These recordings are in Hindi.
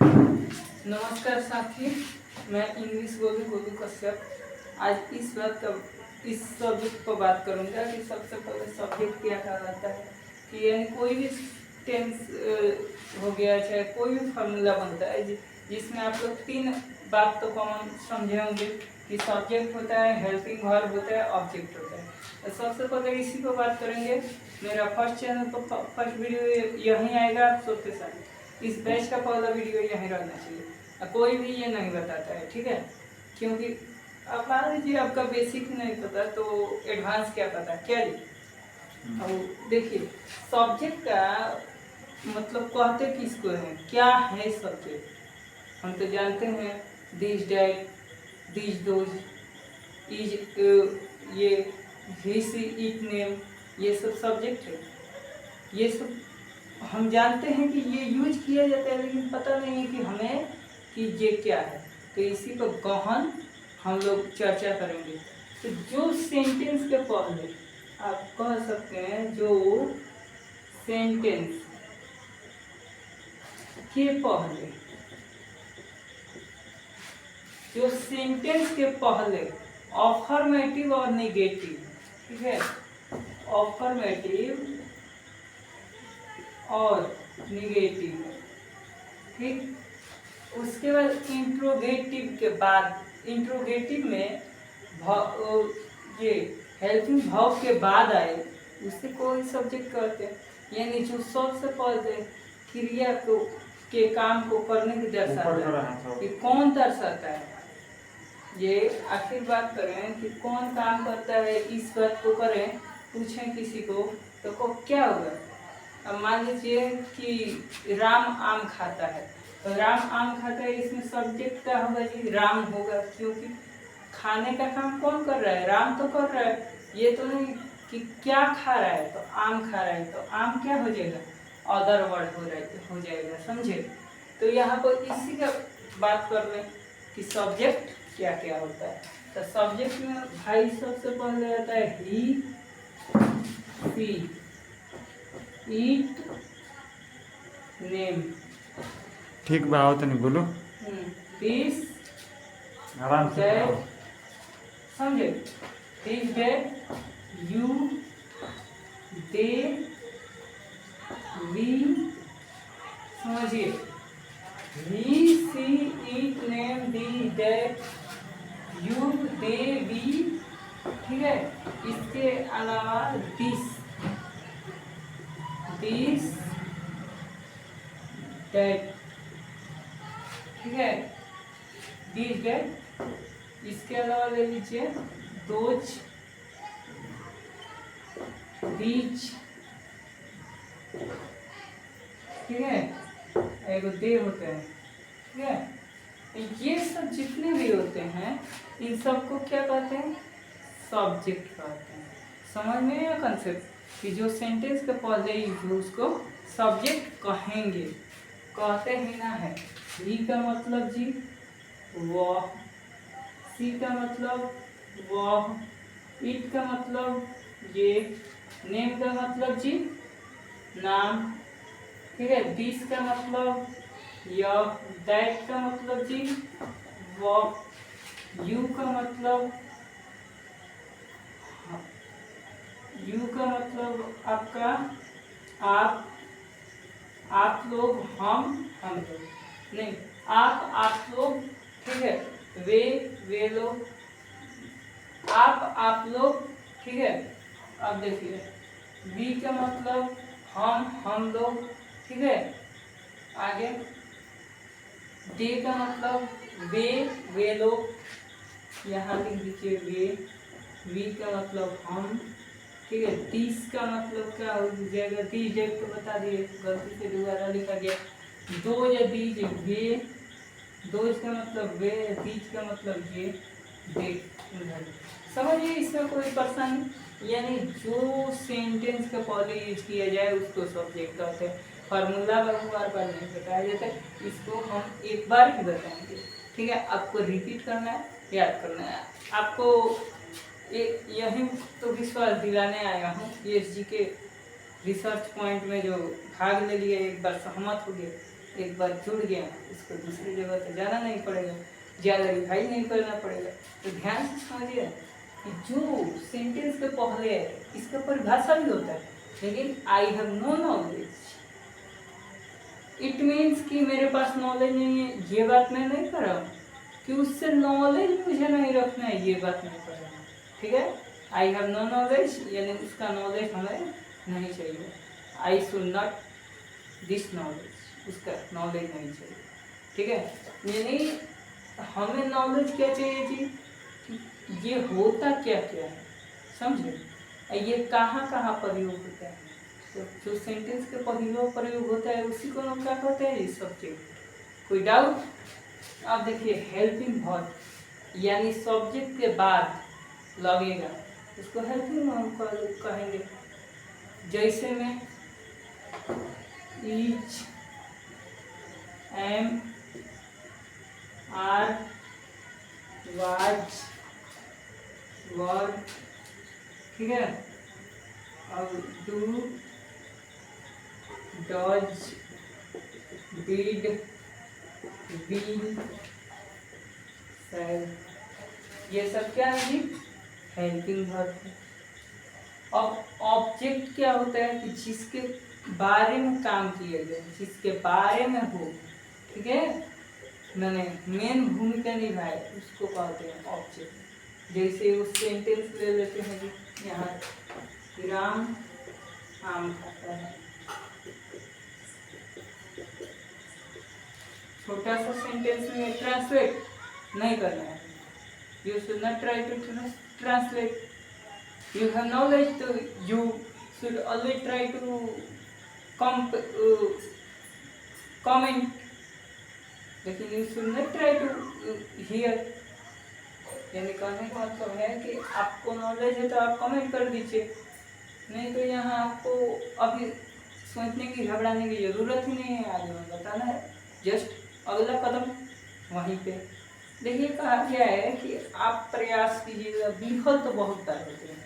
नमस्कार साथी, मैं इंग्लिश गोलू कश्यप। आज इस सब्जेक्ट पर बात करूंगा कि सबसे पहले सब्जेक्ट क्या कहलाता है। कि यानी कोई भी टेंस हो गया, चाहे कोई भी फार्मूला बनता है जिसमें आप लोग तीन बात तो कॉमन समझे होंगे कि सब्जेक्ट होता है, हेल्पिंग वर्ब होता है, ऑब्जेक्ट होता है। तो सबसे पहले इसी पर बात करेंगे। मेरा फर्स्ट चैनल पर फर्स्ट वीडियो यहीं आएगा आप सबके साथ। इस बैच का पहला वीडियो यहीं रहना चाहिए। कोई भी ये नहीं बताता है, ठीक है, क्योंकि अब मान लीजिए आपका बेसिक नहीं पता तो एडवांस क्या पता क्या जी। अब देखिए सब्जेक्ट का मतलब कहते किसको है, क्या है सब्जेक्ट। हम तो जानते हैं this that, this those, is, ये हिस इट नेम, ये सब सब्जेक्ट है। ये सब हम जानते हैं कि ये यूज किया जाता है, लेकिन पता नहीं है कि हमें कि ये क्या है। तो इसी पर गहन हम लोग चर्चा करेंगे। तो जो सेंटेंस के पहले आप कह सकते हैं, जो सेंटेंस के पहले, जो सेंटेंस के पहले अफर्मेटिव और निगेटिव, ठीक है, अफर्मेटिव और निगेटिव, ठीक। उसके बाद इंट्रोगेटिव के बाद, इंट्रोगेटिव में ये हेल्पिंग वर्ब के बाद आए उससे कोई सब्जेक्ट कहते हैं। यानी जो सबसे पहले क्रिया को के काम को करने की दर्शाता है कि कौन दर्शाता है। ये आखिर बात करें कि कौन काम करता है, इस बात को करें, पूछें किसी को तो क्या होगा। अब मान लीजिए कि राम आम खाता है, तो राम आम खाता है, इसमें सब्जेक्ट क्या होगा जी, राम होगा, क्योंकि खाने का काम कौन कर रहा है, राम तो कर रहा है। ये तो नहीं कि क्या खा रहा है, तो आम खा रहा है, तो आम क्या हो जाएगा, अदर वर्ड हो जाएगा, समझे। तो यहाँ पर इसी का बात कर लें कि सब्जेक्ट क्या क्या होता है। तो सब्जेक्ट में भाई सबसे पहले आता है ही, सी, ईट, नेम। ठीक बा, आओ तनी बोलो। दिस, आराम से दैट, समझे, this that, you, they, we, समझिए, he, she, it, name, this that, you, they, we, ठीक है। इसके अलावा दिस, दिस, दैट, ठीक है, दिस दैट। इसके अलावा ले लीजिए दोज, दीज, ठीक है, एगो दे होते हैं, ठीक है। ये सब जितने भी होते हैं इन सबको क्या कहते हैं, सब्जेक्ट कहते हैं। समझ में आया कंसेप्ट कि जो सेंटेंस के पहले यूज हो उसको सब्जेक्ट कहेंगे, कहते ही ना है। ही का मतलब जी वह, सी का मतलब वह, इट का मतलब ये, नेम का मतलब जी नाम, ठीक है, दिस का मतलब यह, दैट का मतलब जी वह, यू का मतलब, यू का मतलब आपका आप लोग, हम लोग नहीं, आप लोग, ठीक है, वे लोग, आप लोग, ठीक है। अब देखिए वी का मतलब हम लोग, ठीक है। आगे दे का मतलब वे लोग, यहाँ लिख दीजिए वे, वी का मतलब हम, ठीक है। तीस का मतलब क्या हो जाएगा, तीस डेट तो बता दिए, गलती से दोबारा लिखा गया। दो या दीज वे, दोज का मतलब वे, दीज का मतलब ये, डेट। समझिए इसमें कोई परेशानी। यानी जो सेंटेंस का पहले यूज किया जाए उसको सब्जेक्ट कहते हैं। फार्मूला बार बार नहीं बताया जाता है, इसको हम एक बार ही बताएंगे, ठीक है। आपको रिपीट करना है, याद करना है। आपको यही तो विश्वास दिलाने आया हूँ, ESG के रिसर्च पॉइंट में जो भाग ले लिए, एक बार सहमत हो गए एक बार जुड़ गया उसको दूसरी जगह तो जाना नहीं पड़ेगा, ज़्यादा रिवाइज नहीं करना पड़ेगा। तो ध्यान से समझिए कि जो सेंटेंस के पहले है इसका परिभाषा भी होता है, लेकिन I have no knowledge it means कि मेरे पास नॉलेज नहीं है, ये बात मैं नहीं कर रहा हूँ कि उससे नॉलेज मुझे नहीं रखना है, ये बात नहीं कर रहा हूँ। ठीक है, आई हैव नो नॉलेज यानी उसका नॉलेज हमें नहीं चाहिए। I should not this knowledge, उसका नॉलेज नहीं चाहिए। ठीक है, यानी हमें नॉलेज क्या चाहिए जी कि ये होता क्या क्या है, समझे, ये कहाँ कहाँ प्रयोग होता है। तो जो सेंटेंस के पहले प्रयोग होता है उसी को हम क्या कहते हैं, सब्जेक्ट। कोई डाउट? अब देखिए हेल्पिंग वर्ब यानी सब्जेक्ट के बाद लगेगा उसको हेल्पिंग वर्ब कहेंगे। जैसे में ईच, एम, आर, वाज, वर, ठीक है, अब डू, डज, डिड, विल, शैल, ये सब क्या है जी, हेल्पिंग वर्ब है। अब ऑब्जेक्ट क्या होता है कि जिसके बारे में काम किया जाए, जिसके बारे में हो, ठीक है, मैंने मेन भूमिका निभाए उसको कहते हैं ऑब्जेक्ट। जैसे उस सेंटेंस ले लेते हैं जी, यहाँ राम आम खाता है, छोटा सा सेंटेंस में ट्रांसलेट नहीं करना है, you should not try to translate, you have knowledge तो you should always try to comment, लेकिन you should not try to hear। यानी कहने का मतलब है कि आपको नॉलेज है तो आप कमेंट कर दीजिए, नहीं तो यहाँ आपको अभी सोचने की घबराने की ज़रूरत ही नहीं है, आगे में बताना है, जस्ट अगला कदम वहीं पे। देखिए कहा गया है कि आप प्रयास कीजिएगा, विफल तो बहुत बार होते हैं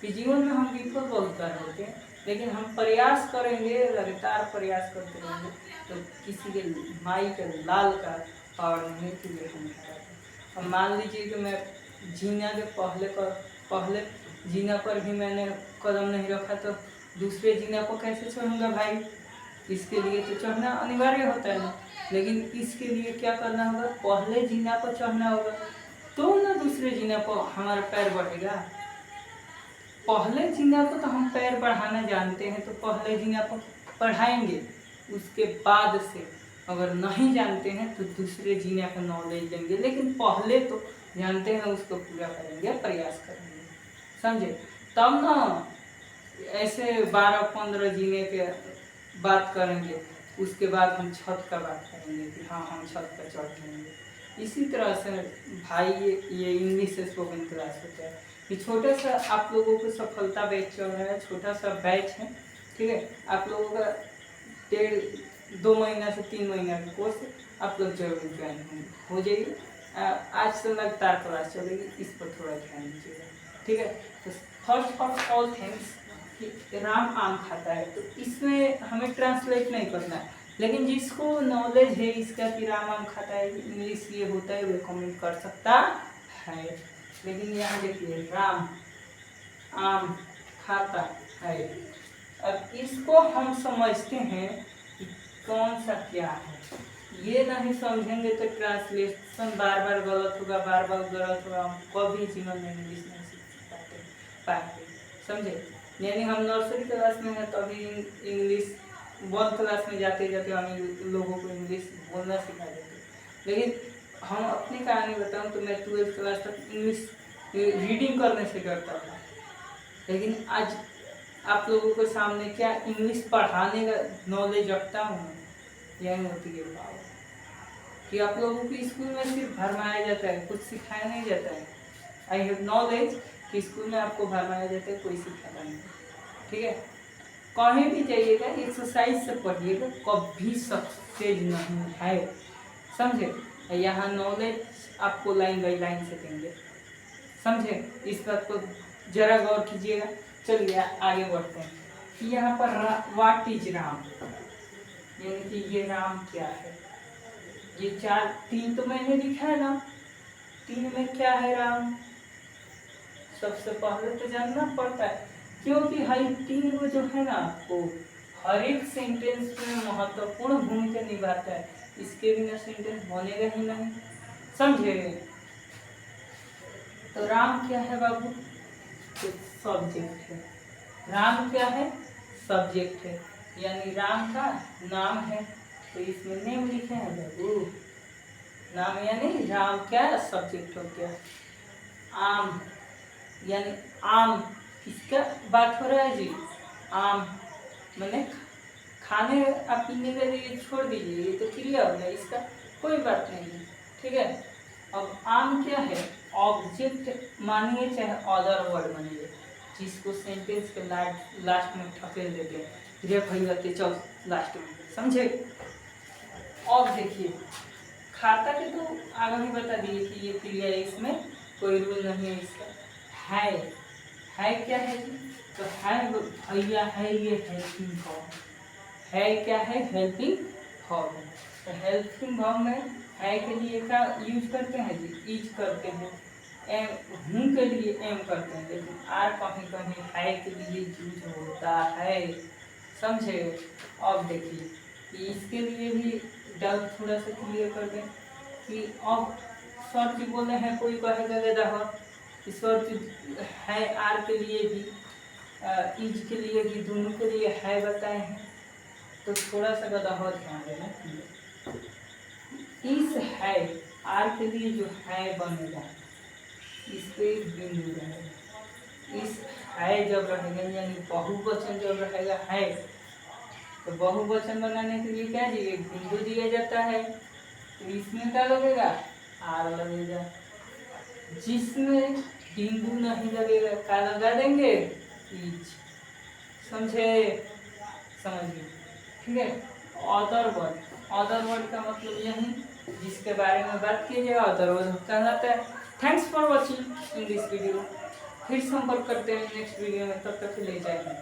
कि जीवन में हम विफल बहुत बार होते हैं, लेकिन हम प्रयास करेंगे, लगातार प्रयास करते रहेंगे तो किसी के माई के लाल का पावर नहीं कि ये हम हटाते। अब मान लीजिए कि मैं जीना के पहले जीना पर भी मैंने कदम नहीं रखा तो दूसरे जीना पर कैसे चढ़ूँगा भाई, इसके लिए तो चढ़ना अनिवार्य होता है ना, लेकिन इसके लिए क्या करना होगा, पहले जीना पर चढ़ना होगा तो ना दूसरे जीना पर हमारा पैर बढ़ेगा। पहले जीना पर तो हम पैर बढ़ाना जानते हैं तो पहले जीना पर पढ़ाएंगे, उसके बाद से अगर नहीं जानते हैं तो दूसरे जीना का नॉलेज लेंगे, लेकिन पहले तो जानते हैं उसको पूरा करेंगे, प्रयास करेंगे, समझे, तब ना ऐसे 12-15 जीने के बात करेंगे, उसके बाद हम छत का बात करेंगे कि हाँ हम छत पर चढ़ जाएंगे। इसी तरह से भाई ये इंग्लिश स्पोकन क्लास होता है कि छोटा सा आप लोगों को सफलता बैच चल रहा है, छोटा सा बैच है, ठीक है, आप लोगों का 1.5-2 महीना से 3 महीना का कोर्स आप लोग जरूर ज्वाइन हो जाइए। आज से लगातार क्लास चलेगी, इस पर थोड़ा ध्यान दीजिएगा, ठीक है। तो फर्स्ट ऑफ ऑल थिंग्स कि राम आम खाता है, तो इसमें हमें ट्रांसलेट नहीं करना है, लेकिन जिसको नॉलेज है इसका कि राम आम खाता है इंग्लिश ये होता है वो कमेंट कर सकता है। लेकिन यहाँ देखिए राम आम खाता है, अब इसको हम समझते हैं कि कौन सा क्या है, ये नहीं समझेंगे तो ट्रांसलेशन बार बार गलत होगा, बार बार गलत होगा, हम कभी जीवन में इंग्लिश नहीं सीख पाएंगे, समझे। यानी हम नर्सरी क्लास में हैं तो अभी इंग्लिश 1 क्लास में जाते जाते हम लोगों को इंग्लिश बोलना सिखा देते, लेकिन हम अपनी कहानी बताऊं तो मैं 12th क्लास तक इंग्लिश रीडिंग करने से डरता था, लेकिन आज आप लोगों के सामने क्या इंग्लिश पढ़ाने का नॉलेज रखता हूँ, यही होती है बात कि आप लोगों को स्कूल में सिर्फ भरमाया जाता है, कुछ सिखाया नहीं जाता है। आई हैव नॉलेज कि स्कूल में आपको भरमाया जाता है, कोई सिखाता नहीं, ठीक है। कहीं भी जाइएगा एक्सरसाइज से पढ़िएगा, कभी सक्सेस नहीं है, समझे। यहाँ नॉलेज आपको लाइन बाई लाइन से देंगे, समझे, इस बात को जरा गौर कीजिएगा। चलिए आगे बढ़ते हैं। यहाँ पर व्हाट इज राम, यानी कि ये राम क्या है। ये चार तीन तो मैंने लिखा है ना, तीन में क्या है राम, सबसे पहले तो जानना पड़ता है, क्योंकि हर तीन वो जो है ना आपको हर एक सेंटेंस में महत्वपूर्ण भूमिका निभाता है, इसके बिना सेंटेंस बनेगा ही नहीं, समझे। तो राम क्या है बाबू, तो सब्जेक्ट है। राम क्या है, सब्जेक्ट है, यानी राम का नाम है, तो इसमें नेम लिखे हैं बाबू, नाम यानी राम क्या सब्जेक्ट हो गया। आम यानी आम किसका बात हो रहा है जी, आम मैंने खाने और पीने के लिए छोड़ दीजिए, ये तो क्रिया हो गया, इसका कोई बात नहीं है, ठीक है। अब आम क्या है, ऑब्जेक्ट मानिए चाहे अदर वर्ड मानिए, जिसको सेंटेंस के लास्ट में ठकेल देते हैं, रेप हो जाते चल लास्ट में, समझे। अब देखिए खाता के तो आगे भी बता दिए कि ये क्रिया है, इसमें कोई रूल नहीं है इसका। है क्या है जी, तो है भैया है ये हेल्पिंग फॉर्म, है क्या है हेल्पिंग फॉर्म। तो हेल्पिंग फॉर्म में है के लिए क्या यूज करते हैं जी, इज करते हैं, एम हूँ के लिए एम करते हैं, लेकिन आर कहीं कहीं है के लिए यूज होता है, समझे। अब देखिए कि इसके लिए भी डाउट थोड़ा सा क्लियर कर दें कि अब सर जी बोले हैं, कोई कहेगा दादा हो कि सर जी है आर के लिए भी इज के लिए भी, दोनों के लिए है बताए हैं, तो थोड़ा सा गदा हो ध्यान देना। इस है आर के लिए जो है बनेगा, इस पे बिंदु रहेगा, इस है जब रहेगा यानी बहुवचन जब रहेगा है, तो बहुवचन बनाने के लिए क्या जी, एक बिंदु दिया जाता है, तो इसमें क्या लगेगा, आर लगेगा। जिसमें बिंदु नहीं लगेगा क्या लगा देंगे, इज, समझे, समझिए, ठीक है। अदर वर्ड का मतलब यही जिसके बारे में बात की जाए अदर वर्ड कहलाता है। Thanks for watching in this video, फिर संपर्क करते हैं नेक्स्ट वीडियो में, तब तक ले जाएंगे।